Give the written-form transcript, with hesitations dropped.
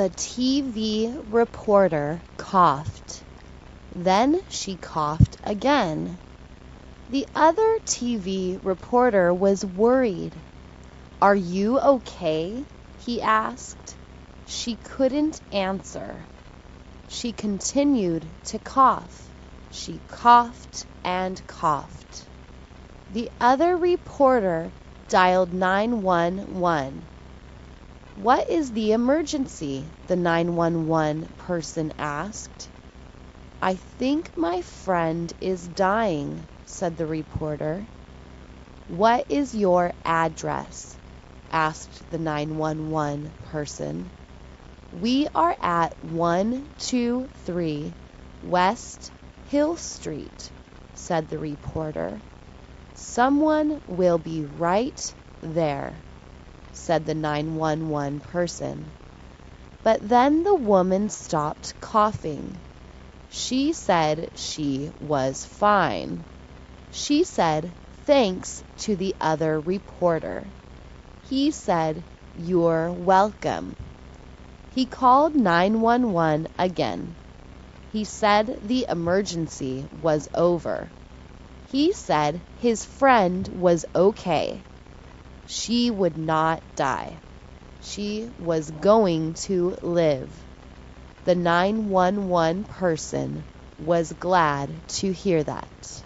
The TV reporter coughed. Then she coughed again. The other TV reporter was worried. "Are you okay?" he asked. She couldn't answer. She continued to cough. She coughed and coughed. The other reporter dialed 911. "What is the emergency?" the 911 person asked. "I think my friend is dying," said the reporter. "What is your address?" asked the 911 person. "We are at 123 West Hill Street," said the reporter. "Someone will be right there," said the 911 person. But then the woman stopped coughing. She said she was fine. She said thanks to the other reporter. He said, "You're welcome." He called 911 again. He said the emergency was over. He said his friend was okay. She would not die. She was going to live. The 911 person was glad to hear that.